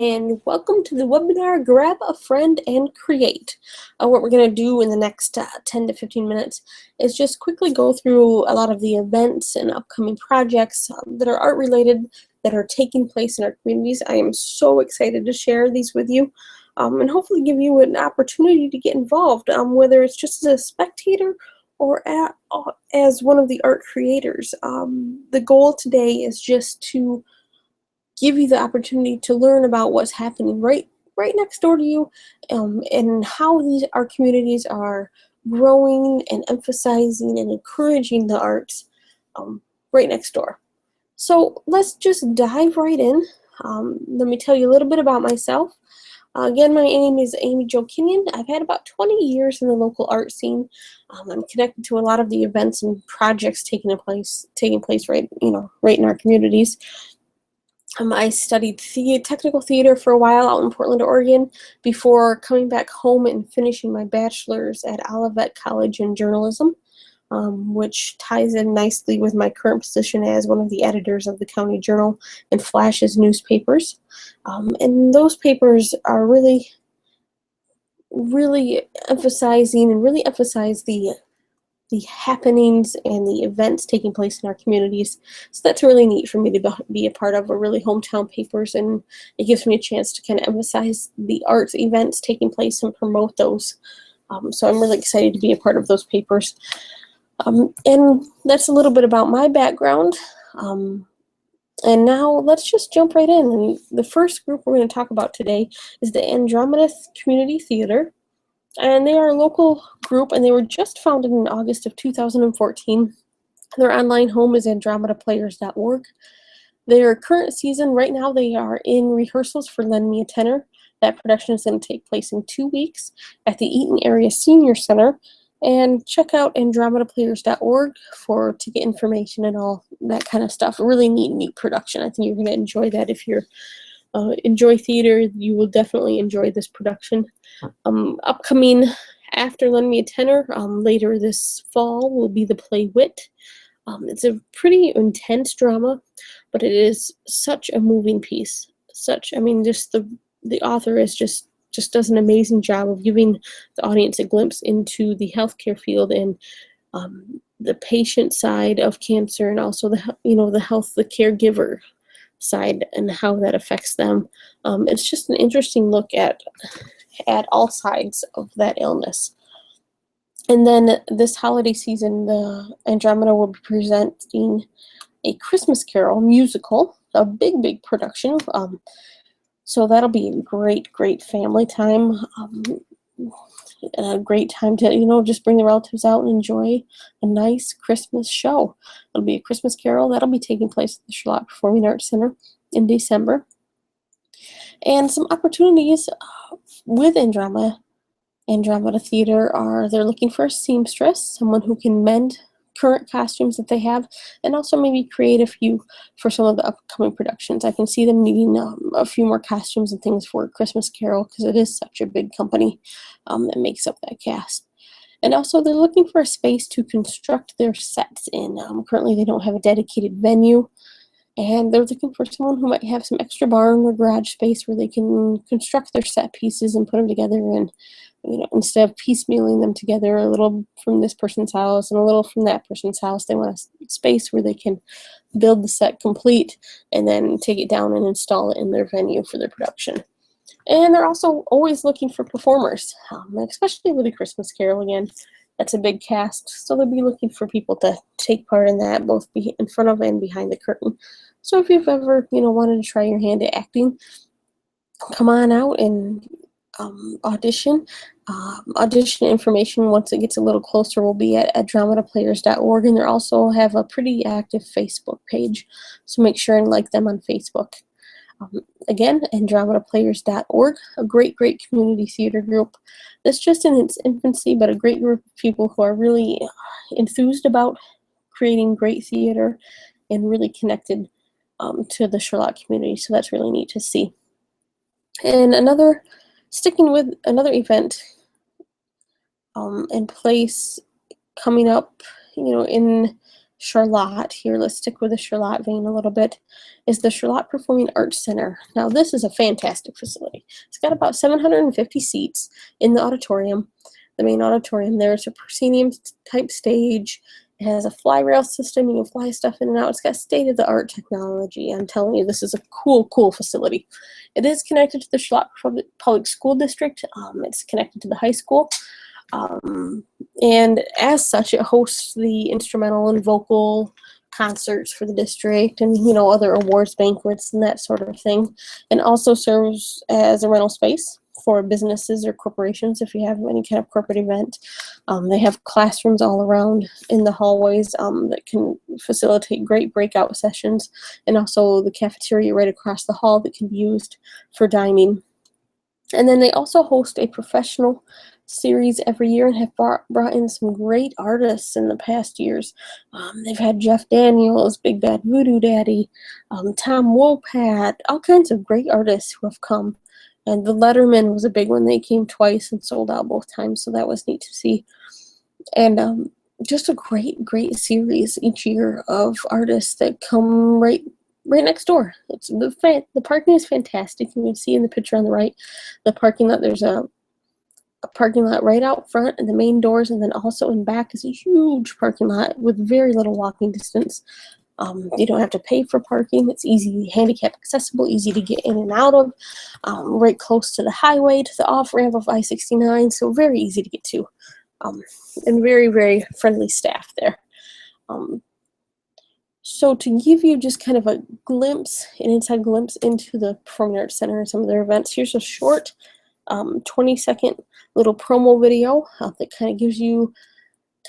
And welcome to the webinar Grab a Friend and Create. What we're going to do in the next 10 to 15 minutes is just quickly go through a lot of the events and upcoming projects that are art related that are taking place in our communities. I am so excited to share these with you and hopefully give you an opportunity to get involved, whether it's just as a spectator or as one of the art creators. The goal today is just to give you the opportunity to learn about what's happening right next door to you, and how our communities are growing and emphasizing and encouraging the arts right next door. So let's just dive right in. Let me tell you a little bit about myself. Again, my name is Amy Jo Kenyon. I've had about 20 years in the local art scene. I'm connected to a lot of the events and projects taking place right in our communities. I studied technical theater for a while out in Portland, Oregon, before coming back home and finishing my bachelor's at Olivet College in journalism, which ties in nicely with my current position as one of the editors of the County Journal and Flash's newspapers. And those papers are really emphasizing and really emphasize the happenings and the events taking place in our communities. So that's really neat for me to be a part of, a really hometown papers, and it gives me a chance to kind of emphasize the arts events taking place and promote those. So I'm really excited to be a part of those papers. And that's a little bit about my background. And now let's just jump right in. And the first group we're going to talk about today is the Andromeda Community Theater. And they are a local group, and they were just founded in August of 2014. Their online home is andromedaplayers.org. Their current season, right now, they are in rehearsals for Lend Me a Tenor. That production is going to take place in 2 weeks at the Eaton Area Senior Center. And check out andromedaplayers.org for ticket information and all that kind of stuff. A really neat production. I think you're going to enjoy that. If you're enjoy theater, you will definitely enjoy this production. Upcoming after Lend Me a Tenor, later this fall, will be the play Wit. It's a pretty intense drama, but it is such a moving piece. Just the author is just does an amazing job of giving the audience a glimpse into the healthcare field and the patient side of cancer, and also the caregiver side and how that affects them. It's just an interesting look at all sides of that illness. And then this holiday season, the Andromeda will be presenting a Christmas Carol musical, a big production. So that'll be a great family time. A great time to, just bring the relatives out and enjoy a nice Christmas show. It'll be a Christmas Carol. That'll be taking place at the Charlotte Performing Arts Center in December. And some opportunities with Andromeda Theater are they're looking for a seamstress, someone who can mend current costumes that they have, and also maybe create a few for some of the upcoming productions. I can see them needing a few more costumes and things for Christmas Carol, because it is such a big company that makes up that cast. And also they're looking for a space to construct their sets in. Currently they don't have a dedicated venue, and they're looking for someone who might have some extra barn or garage space where they can construct their set pieces and put them together, and instead of piecemealing them together, a little from this person's house and a little from that person's house, they want a space where they can build the set complete and then take it down and install it in their venue for their production. And they're also always looking for performers, especially with the Christmas Carol again. That's a big cast, so they'll be looking for people to take part in that, both in front of and behind the curtain. So if you've ever, wanted to try your hand at acting, come on out and audition. Audition information, once it gets a little closer, will be at andromedaplayers.org, and they also have a pretty active Facebook page, so make sure and like them on Facebook. Again, andromedaplayers.org, a great community theater group that's just in its infancy, but a great group of people who are really enthused about creating great theater and really connected to the Charlotte community. So that's really neat to see. And sticking with another event in place coming up, in Charlotte here, let's stick with the Charlotte vein a little bit, is the Charlotte Performing Arts Center. Now, this is a fantastic facility. It's got about 750 seats in the auditorium, the main auditorium. There's a proscenium type stage. It has a fly rail system. You can fly stuff in and out. It's got state-of-the-art technology. I'm telling you, this is a cool facility. It is connected to the Charlotte Public School District. It's connected to the high school. And as such, it hosts the instrumental and vocal concerts for the district and, you know, other awards, banquets, and that sort of thing. And also serves as a rental space for businesses or corporations if you have any kind of corporate event. They have classrooms all around in the hallways that can facilitate great breakout sessions, and also the cafeteria right across the hall that can be used for dining. And then they also host a professional series every year and have brought in some great artists in the past years. They've had Jeff Daniels, Big Bad Voodoo Daddy, Tom Wopat, all kinds of great artists who have come. And the Letterman was a big one. They came twice and sold out both times, so that was neat to see. And just a great series each year of artists that come right next door. It's the parking is fantastic. You can see in the picture on the right, the parking lot. There's a parking lot right out front and the main doors, and then also in back is a huge parking lot with very little walking distance. You don't have to pay for parking. It's easy, handicap accessible, easy to get in and out of, right close to the highway, to the off-ramp of I-69, so very easy to get to, and very friendly staff there. So to give you just kind of an inside glimpse into the Performing Arts Center and some of their events, here's a short 20-second little promo video that kind of gives you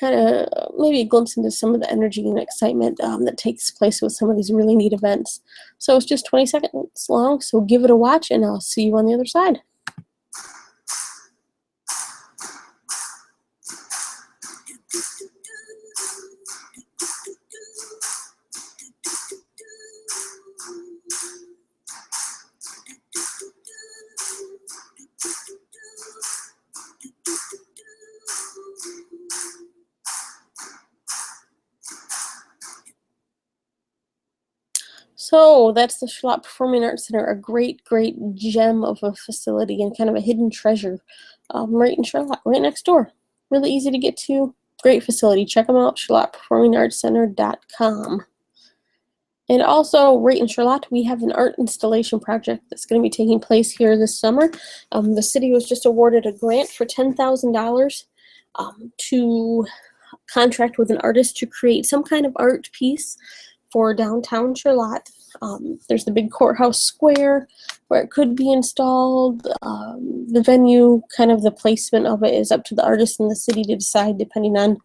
maybe a glimpse into some of the energy and excitement that takes place with some of these really neat events. So it's just 20 seconds long, so give it a watch, and I'll see you on the other side. So that's the Charlotte Performing Arts Center, a great gem of a facility and kind of a hidden treasure right in Charlotte, right next door. Really easy to get to, great facility. Check them out, charlotteperformingartscenter.com. And also, right in Charlotte, we have an art installation project that's going to be taking place here this summer. The city was just awarded a grant for $10,000 to contract with an artist to create some kind of art piece for downtown Charlotte. There's the big courthouse square where it could be installed. The venue, kind of the placement of it, is up to the artist and the city to decide, depending on,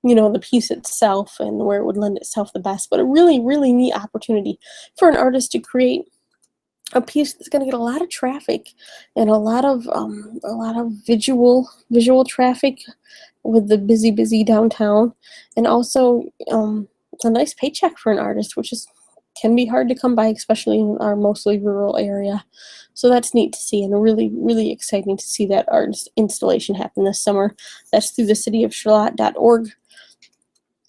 you know, the piece itself and where it would lend itself the best. But a really neat opportunity for an artist to create a piece that's going to get a lot of traffic and a lot of visual traffic with the busy downtown, and also a nice paycheck for an artist, which can be hard to come by, especially in our mostly rural area. So that's neat to see, and really exciting to see that art installation happen this summer. That's through the cityofcharlotte.org.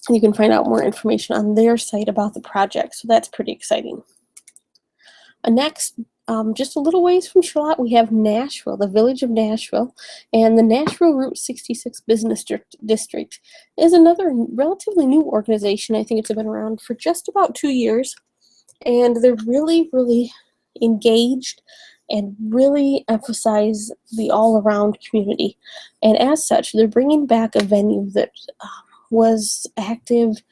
You can find out more information on their site about the project, so that's pretty exciting. Next, just a little ways from Charlotte, we have Nashville, the village of Nashville, and the Nashville Route 66 Business District is another relatively new organization. I think it's been around for just about 2 years, and they're really engaged and really emphasize the all-around community. And as such, they're bringing back a venue that was active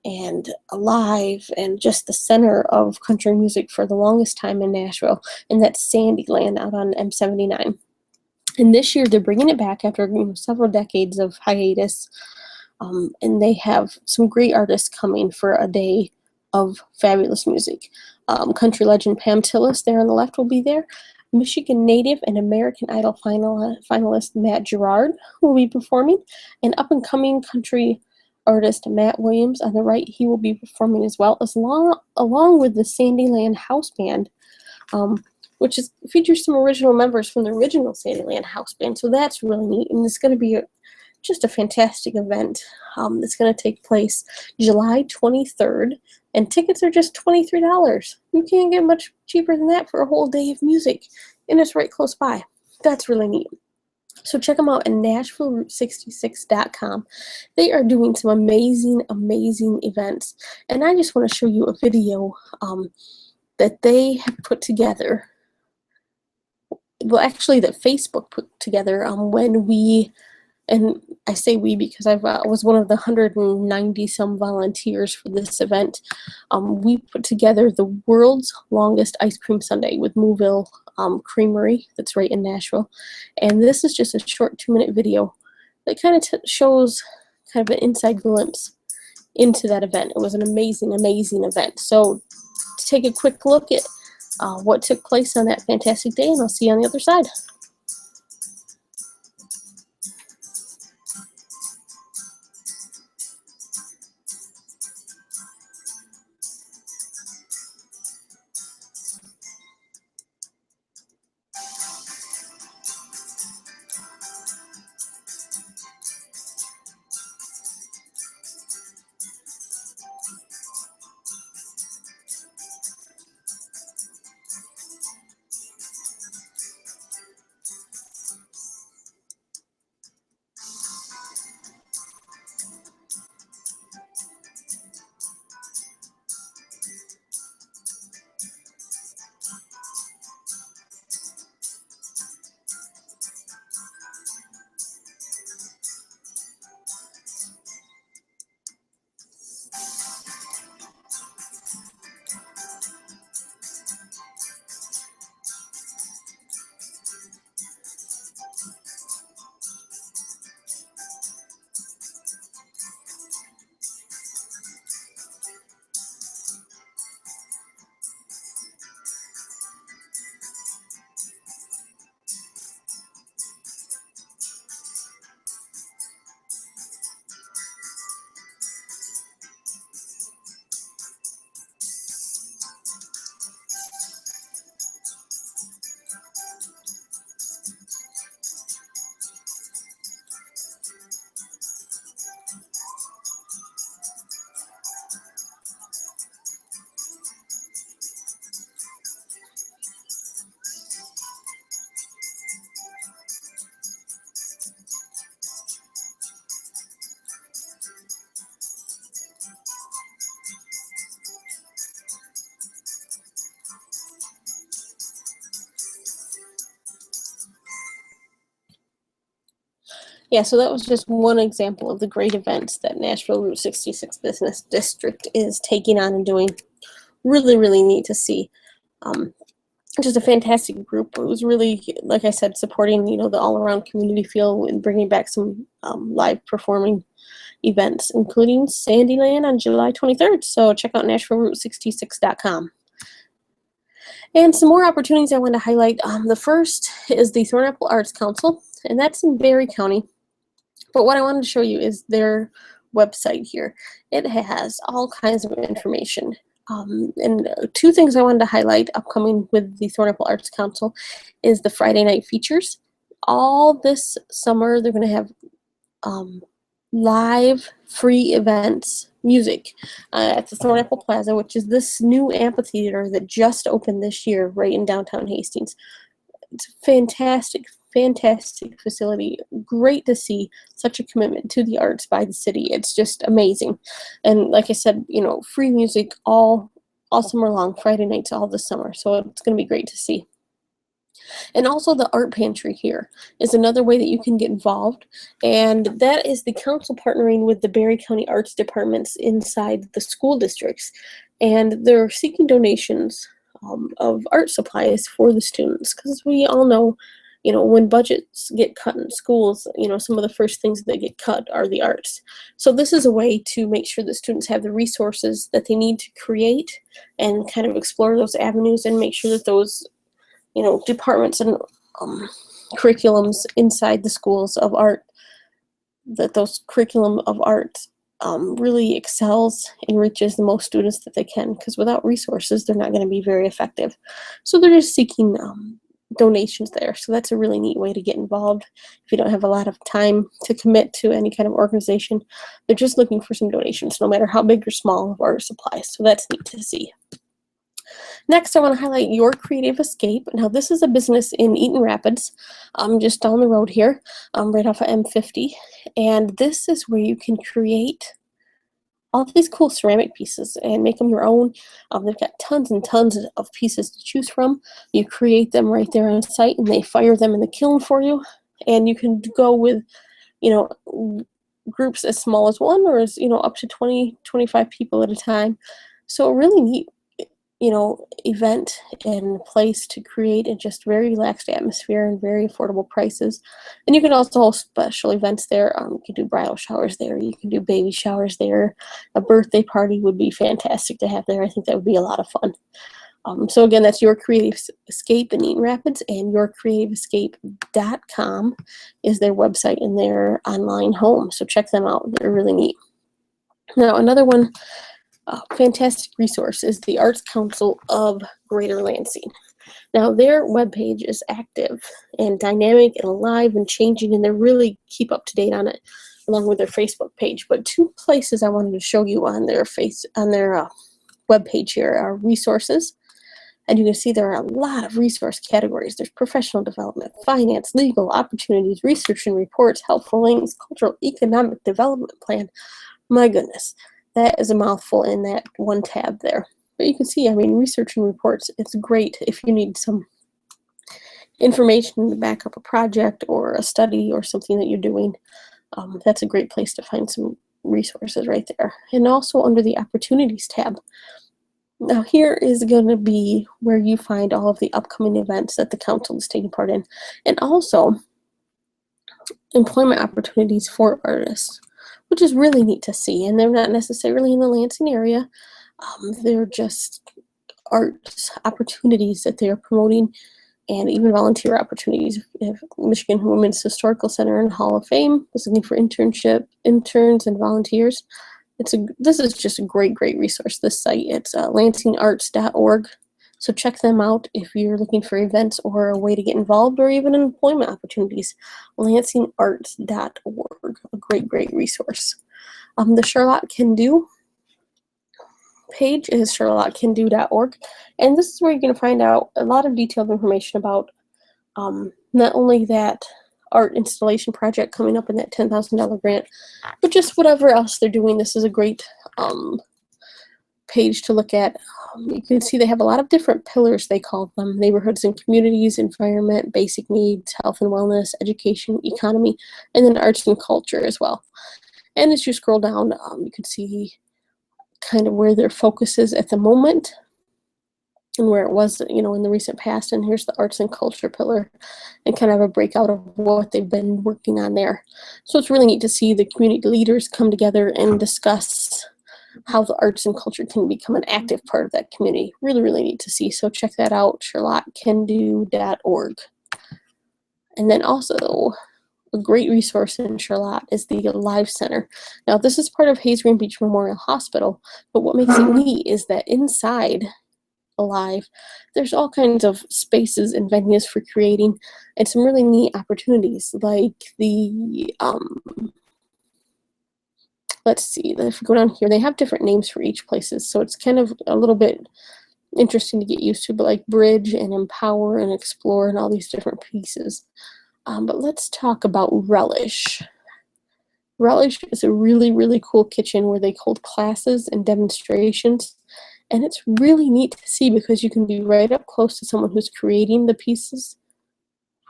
and alive and just the center of country music for the longest time in Nashville, and that's Sandyland out on M79. And this year they're bringing it back after several decades of hiatus, and they have some great artists coming for a day of fabulous music. Country legend Pam Tillis there on the left will be there. Michigan native and American Idol finalist Matt Gerard will be performing, and up-and-coming country artist Matt Williams on the right, he will be performing as well, along with the Sandyland House Band, which features some original members from the original Sandyland House Band. So that's really neat, and it's going to be just a fantastic event. It's going to take place July 23rd, and tickets are just $23. You can't get much cheaper than that for a whole day of music, and it's right close by. That's really neat. So check them out at NashvilleRoute66.com. They are doing some amazing, amazing events, and I just want to show you a video that they have put together. Well, actually, that Facebook put together when we, and I say we because I was one of the 190 some volunteers for this event. We put together the world's longest ice cream sundae with Mooville Creamery that's right in Nashville. And this is just a short 2-minute video that kind of shows kind of an inside glimpse into that event. It was an amazing, amazing event. So take a quick look at what took place on that fantastic day, and I'll see you on the other side. Yeah, so that was just one example of the great events that Nashville Route 66 Business District is taking on and doing. Really, really neat to see. Just a fantastic group. It was really, like I said, supporting, the all-around community feel and bringing back some live performing events, including Sandyland on July 23rd. So check out NashvilleRoute66.com. And some more opportunities I want to highlight. The first is the Thornapple Arts Council, and that's in Barry County. But what I wanted to show you is their website here. It has all kinds of information. And 2 things I wanted to highlight upcoming with the Thornapple Arts Council is the Friday night features. All this summer, they're going to have live free events, music at the Thornapple Plaza, which is this new amphitheater that just opened this year right in downtown Hastings. It's a fantastic, fantastic facility. Great to see such a commitment to the arts by the city. It's just amazing. And like I said, free music all summer long, Friday nights all this summer. So it's going to be great to see. And also the art pantry here is another way that you can get involved. And that is the council partnering with the Barry County Arts Departments inside the school districts. And they're seeking donations of art supplies for the students, because we all know, when budgets get cut in schools, some of the first things that get cut are the arts. So this is a way to make sure that students have the resources that they need to create and kind of explore those avenues and make sure that those, departments and curriculums inside the schools of art, that those curriculum of art really excels and reaches the most students that they can, because without resources, they're not going to be very effective. So they're just seeking donations there. So that's a really neat way to get involved if you don't have a lot of time to commit to any kind of organization. They're just looking for some donations, no matter how big or small, of art supplies. So that's neat to see. Next, I want to highlight Your Creative Escape. Now, this is a business in Eaton Rapids, just down the road here, right off of M50. And this is where you can create all of these cool ceramic pieces and make them your own. They've got tons and tons of pieces to choose from. You create them right there on site, and they fire them in the kiln for you. And you can go with, groups as small as one, or as, up to 20, 25 people at a time. So a really neat, event and place to create a just very relaxed atmosphere and very affordable prices. And you can also host special events there. You can do bridal showers there. You can do baby showers there. A birthday party would be fantastic to have there. I think that would be a lot of fun. So again, that's Your Creative Escape in Eaton Rapids, and yourcreativeescape.com is their website and their online home. So check them out. They're really neat. Now, another one, fantastic resource is the Arts Council of Greater Lansing. Now, their webpage is active and dynamic and alive and changing, and they really keep up to date on it, along with their Facebook page. But two places I wanted to show you on their webpage here are resources. And you can see there are a lot of resource categories. There's professional development, finance, legal, opportunities, research and reports, helpful links, cultural, economic development plan. My goodness. That is a mouthful in that one tab there. But you can see, research and reports, it's great if you need some information to back up a project or a study or something that you're doing. That's a great place to find some resources right there. And also under the opportunities tab. Now here is going to be where you find all of the upcoming events that the council is taking part in. And also employment opportunities for artists, which is really neat to see. And they're not necessarily in the Lansing area. They're just arts opportunities that they're promoting, and even volunteer opportunities. Michigan Women's Historical Center and Hall of Fame is looking for interns and volunteers. This is just a great resource, this site. It's lansingarts.org. So check them out if you're looking for events or a way to get involved, or even employment opportunities. lansingarts.org, a great resource. The Charlotte Can Do page is charlottecando.org, and this is where you're going to find out a lot of detailed information about not only that art installation project coming up in that $10,000 grant, but just whatever else they're doing. This is a great page to look at. You can see they have a lot of different pillars, they call them: neighborhoods and communities, environment, basic needs, health and wellness, education, economy, and then arts and culture as well. And as you scroll down, you can see kind of where their focus is at the moment and where it was, in the recent past. And here's the arts and culture pillar and kind of a breakout of what they've been working on there. So it's really neat to see the community leaders come together and discuss how the arts and culture can become an active part of that community. Really neat to see. So check that out, charlottecando.org. And then also a great resource in Charlotte is the Alive Center. Now, this is part of Hayes Green Beach Memorial Hospital, but what makes it neat is that inside Alive, there's all kinds of spaces and venues for creating, and some really neat opportunities, like the let's see, if we go down here, they have different names for each places, so it's kind of a little bit interesting to get used to, but like Bridge and Empower and Explore and all these different pieces. But let's talk about Relish. Relish is a really cool kitchen where they hold classes and demonstrations. And it's really neat to see because you can be right up close to someone who's creating the pieces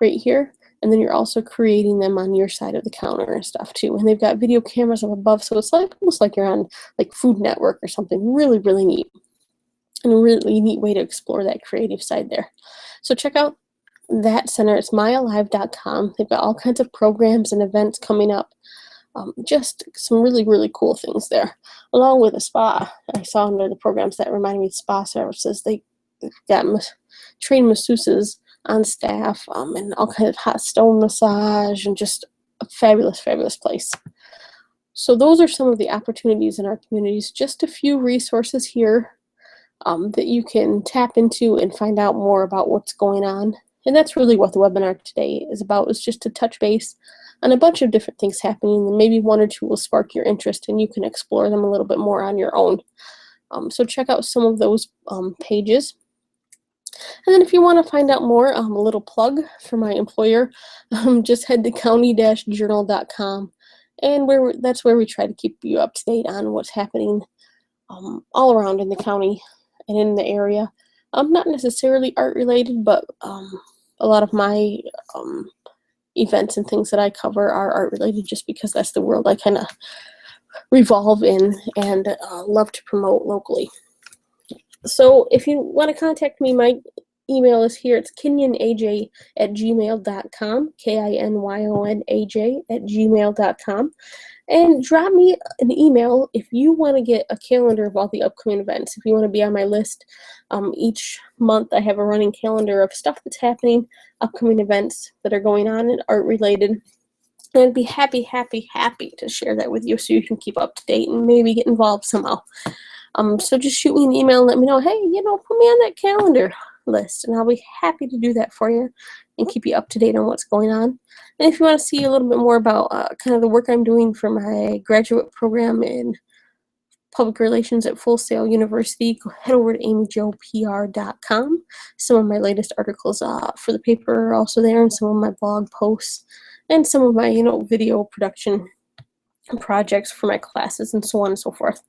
right here. And then you're also creating them on your side of the counter and stuff too. And they've got video cameras up above. So it's like almost like you're on like Food Network or something. Really neat. And a really neat way to explore that creative side there. So check out that center. It's myalive.com. They've got all kinds of programs and events coming up. Just some really cool things there, along with a spa. I saw under the programs that reminded me of spa services. They got trained masseuses on staff, and all kinds of hot stone massage, and just a fabulous place. So those are some of the opportunities in our communities. Just a few resources here that you can tap into and find out more about what's going on And that's really what the webinar today is about, is just to touch base on a bunch of different things happening, and maybe one or two will spark your interest and you can explore them a little bit more on your own. So check out some of those pages. And then if you want to find out more, a little plug for my employer, just head to county-journal.com, and that's where we try to keep you up to date on what's happening all around in the county and in the area. Not necessarily art related, but a lot of my events and things that I cover are art related, just because that's the world I kind of revolve in and love to promote locally. So if you want to contact me, my email is here. It's kinyonaj@gmail.com, kinyonaj@gmail.com. And drop me an email if you want to get a calendar of all the upcoming events. If you want to be on my list, each month I have a running calendar of stuff that's happening, upcoming events that are going on and art related. And I'd be happy to share that with you so you can keep up to date and maybe get involved somehow. So just shoot me an email and let me know, hey, put me on that calendar list, and I'll be happy to do that for you and keep you up to date on what's going on. And if you want to see a little bit more about kind of the work I'm doing for my graduate program in public relations at Full Sail University, go head over to amyjopr.com. Some of my latest articles for the paper are also there, and some of my blog posts, and some of my video production projects for my classes, and so on and so forth.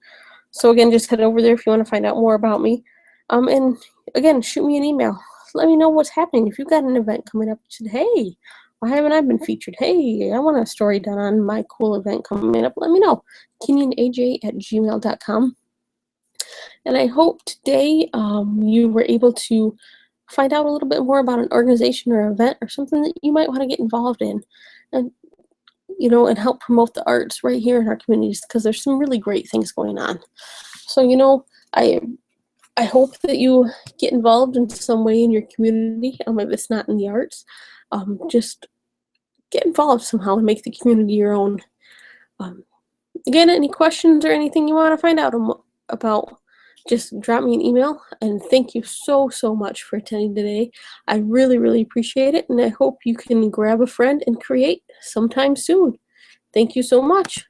So again, just head over there if you want to find out more about me. And again, shoot me an email. Let me know what's happening. If you've got an event coming up, you said, hey, why haven't I been featured? Hey, I want a story done on my cool event coming up. Let me know. kinyonaj@gmail.com. And I hope today you were able to find out a little bit more about an organization or event or something that you might want to get involved in. And and help promote the arts right here in our communities, because there's some really great things going on. So, I hope that you get involved in some way in your community. If it's not in the arts, just get involved somehow and make the community your own. Again, any questions or anything you want to find out about, just drop me an email. And thank you so much for attending today. I really appreciate it, and I hope you can grab a friend and create sometime soon. Thank you so much.